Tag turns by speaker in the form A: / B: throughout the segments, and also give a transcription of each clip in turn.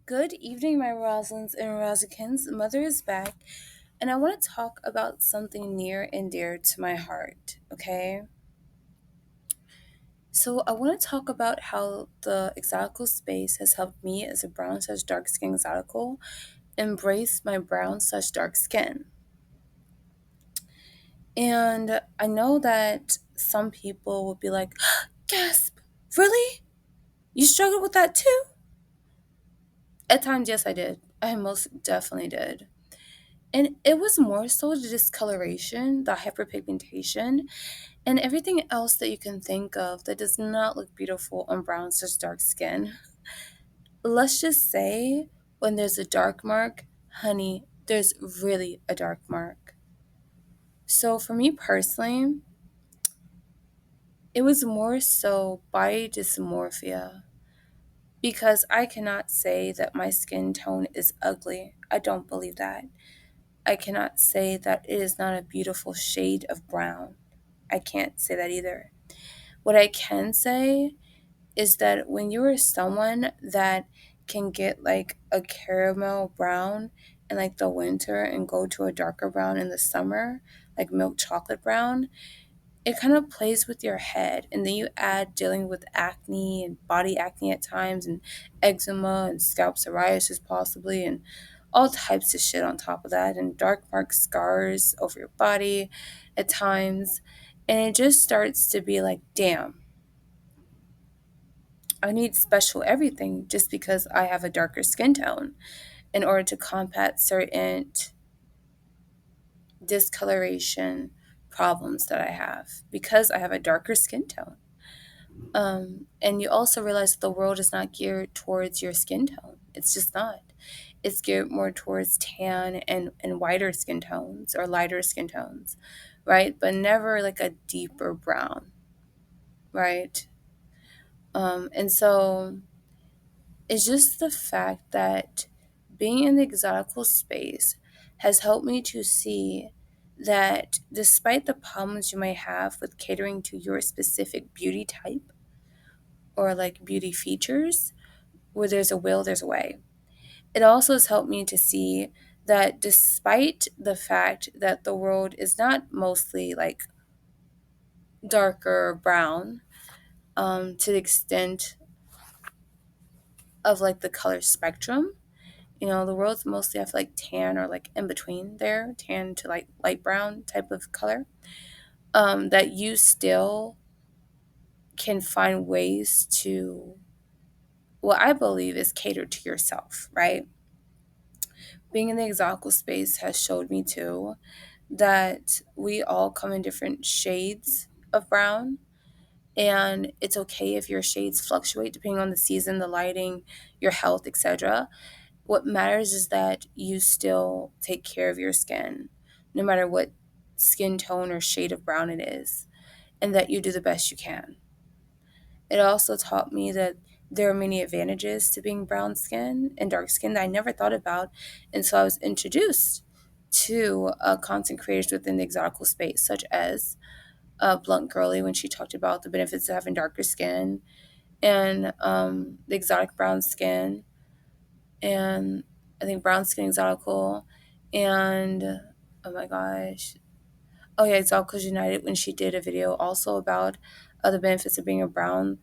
A: Good evening, my Roslins and Rosikins. Mother is back, and I want to talk about something near and dear to my heart, okay? So, I want to talk about how the exotical space has helped me as a brown slash dark skin exotical embrace my brown slash dark skin. And I know that some people would be like, gasp, really? You struggled with that too? At times, yes, I did. I most definitely did. And it was more so the discoloration, the hyperpigmentation, and everything else that you can think of that does not look beautiful on brown such dark skin. Let's just say when there's a dark mark, honey, there's really a dark mark. So for me personally, it was more so body dysmorphia because I cannot say that my skin tone is ugly. I don't believe that. I cannot say that it is not a beautiful shade of brown. I can't say that either. What I can say is that when you are someone that can get like a caramel brown in like the winter and go to a darker brown in the summer, like milk chocolate brown, it kind of plays with your head. And then you add dealing with acne and body acne at times and eczema and scalp psoriasis possibly and all types of shit on top of that and dark mark scars over your body at times. And it just starts to be like, damn, I need special everything just because I have a darker skin tone in order to combat certain discoloration problems that I have because I have a darker skin tone. And you also realize that the world is not geared towards your skin tone. It's just not. It's geared more towards tan and whiter skin tones or lighter skin tones, right? But never like a deeper brown, right? And so it's just the fact that being in the exotical space has helped me to see that despite the problems you might have with catering to your specific beauty type or like beauty features, where there's a will, there's a way. It also has helped me to see that despite the fact that the world is not mostly like darker brown, to the extent of like the color spectrum, the world's mostly I feel like tan or like in between there, tan to like light brown type of color. That you still can find ways to what I believe is cater to yourself, right? Being in the exotical space has showed me too that we all come in different shades of brown. And it's okay if your shades fluctuate depending on the season, the lighting, your health, etc. What matters is that you still take care of your skin, no matter what skin tone or shade of brown it is, and that you do the best you can. It also taught me that there are many advantages to being brown skin and dark skin that I never thought about until I was introduced to content creators within the exotical space, such as Blunt Girly when she talked about the benefits of having darker skin and the exotic brown skin, and I think brown skin exotical, and oh my gosh, oh yeah, Exoticals United when she did a video also about the benefits of being a brown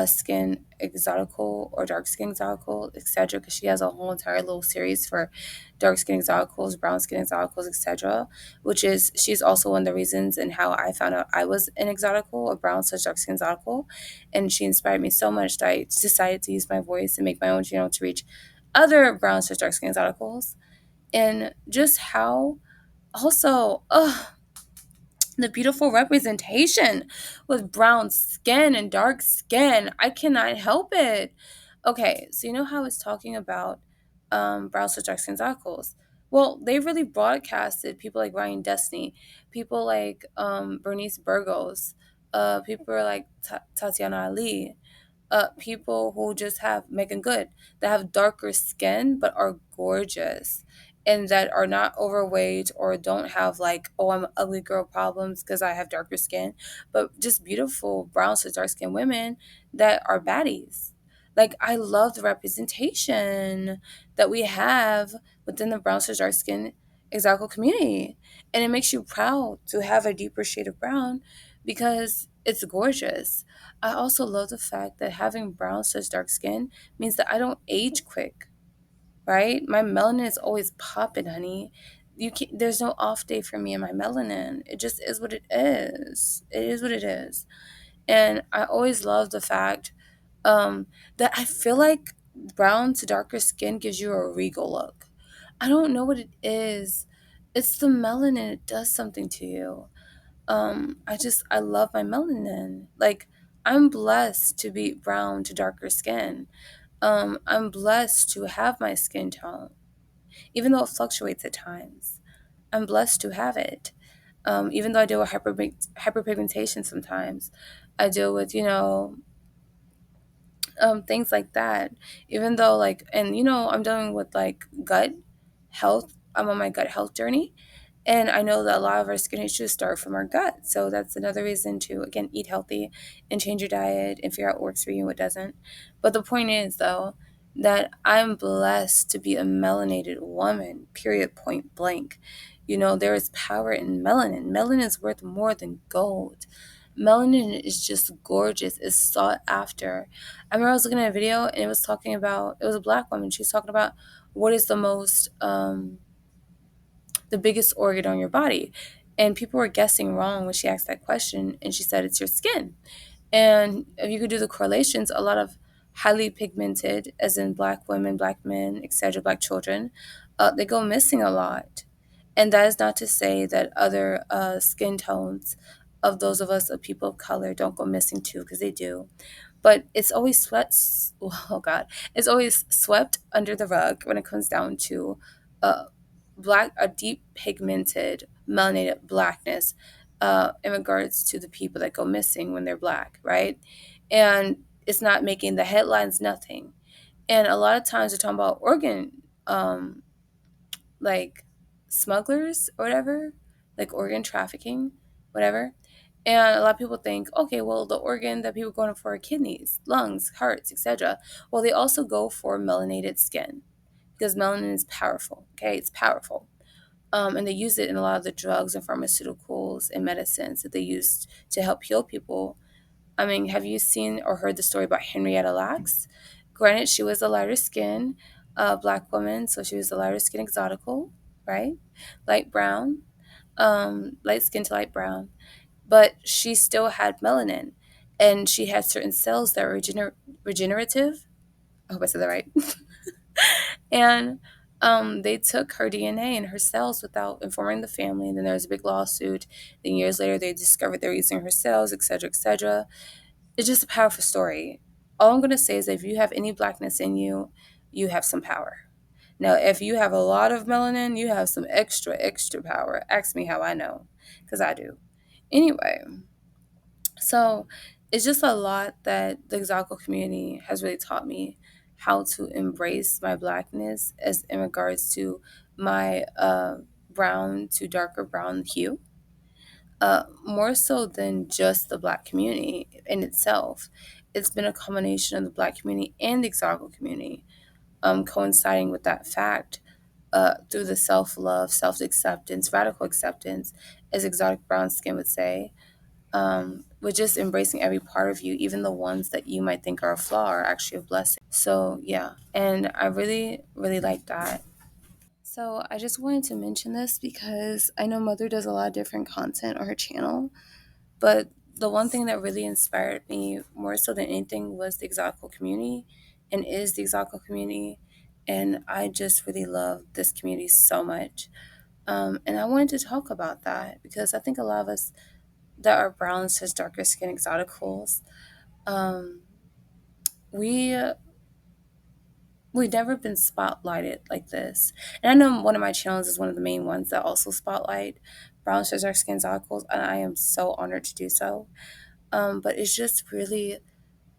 A: skin exotical or dark skin exotical, etc. Because she has a whole entire little series for dark skin exoticals, brown skin exoticals, etc. Which is she's also one of the reasons and how I found out I was an exotical, a brown such dark skin exotical, and she inspired me so much that I decided to use my voice and make my own channel to reach other brown such dark skin exoticals, and just how also, the beautiful representation with brown skin and dark skin. I cannot help it. Okay, so you know how I was talking about brown such dark skin circles? Well, they really broadcasted people like Ryan Destiny, people like Bernice Burgos, people like Tatiana Ali, people who just have Megan Good that have darker skin but are gorgeous and that are not overweight or don't have like, oh, I'm an ugly girl problems because I have darker skin, but just beautiful brown to dark skin women that are baddies, Like, I love the representation that we have within the brown slash dark skin exotical community. And it makes you proud to have a deeper shade of brown because it's gorgeous. I also love the fact that having brown slash dark skin means that I don't age quick, right? My melanin is always popping, honey. There's no off day for me and my melanin. It just is what it is. It is what it is. And I always love the fact that I feel like brown to darker skin gives you a regal look. I don't know what it is. It's the melanin. It does something to you. I love my melanin. Like, I'm blessed to be brown to darker skin. I'm blessed to have my skin tone, even though it fluctuates at times. I'm blessed to have it. Even though I deal with hyperpigmentation sometimes, I deal with, things like that. Even though, like, and I'm dealing with like gut health. I'm on my gut health journey. And I know that a lot of our skin issues start from our gut. So that's another reason to, again, eat healthy and change your diet and figure out what works for you and what doesn't. But the point is, though, that I'm blessed to be a melanated woman, period, point blank. There is power in melanin. Melanin is worth more than gold. Melanin is just gorgeous, it's sought after. I remember I was looking at a video and it was a black woman. She's talking about what is the biggest organ on your body. And people were guessing wrong when she asked that question, and she said it's your skin. And if you could do the correlations, a lot of highly pigmented, as in black women, black men, etc., black children, they go missing a lot. And that is not to say that other skin tones of those of us of people of color don't go missing too, because they do. But it's always swept. Oh God, it's always swept under the rug when it comes down to uh, a deep pigmented melanated blackness in regards to the people that go missing when they're black, right? And it's not making the headlines, nothing. And a lot of times we're talking about organ, like smugglers or whatever, like organ trafficking, whatever. And a lot of people think, okay, well, the organ that people go in for are kidneys, lungs, hearts, etc. Well, they also go for melanated skin because melanin is powerful. Okay, it's powerful. And they use it in a lot of the drugs and pharmaceuticals and medicines that they use to help heal people. I mean, have you seen or heard the story about Henrietta Lacks? Granted, she was a lighter skin black woman, so she was a lighter skin exotical, right? Light brown, light skin to light brown. But she still had melanin, and she had certain cells that were regenerative. I hope I said that right. And they took her DNA and her cells without informing the family. And then there was a big lawsuit. Then years later, they discovered they were using her cells, etc., etc. It's just a powerful story. All I'm going to say is that if you have any blackness in you, you have some power. Now, if you have a lot of melanin, you have some extra, extra power. Ask me how I know, because I do. Anyway, so it's just a lot that the Exotical community has really taught me how to embrace my blackness as in regards to my brown to darker brown hue. More so than just the black community in itself. It's been a combination of the black community and the Exotical community, coinciding with that fact through the self love, self acceptance, radical acceptance, as exotic brown skin would say, with just embracing every part of you, even the ones that you might think are a flaw are actually a blessing. So, yeah, and I really, really like that. So, I just wanted to mention this because I know Mother does a lot of different content on her channel, but the one thing that really inspired me more so than anything was the Exotical community and is the Exotical community. And I just really love this community so much. And I wanted to talk about that because I think a lot of us that are brown, cis, darker skin exoticals, um, we we've never been spotlighted like this. And I know one of my channels is one of the main ones that also spotlight brown, cis, dark skin exoticals, and I am so honored to do so. But it's just really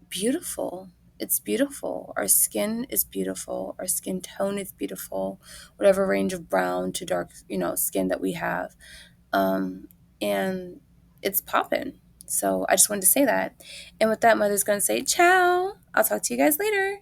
A: beautiful. It's beautiful. Our skin is beautiful. Our skin tone is beautiful. Whatever range of brown to dark, skin that we have. And it's popping. So I just wanted to say that. And with that, Mother's going to say ciao. I'll talk to you guys later.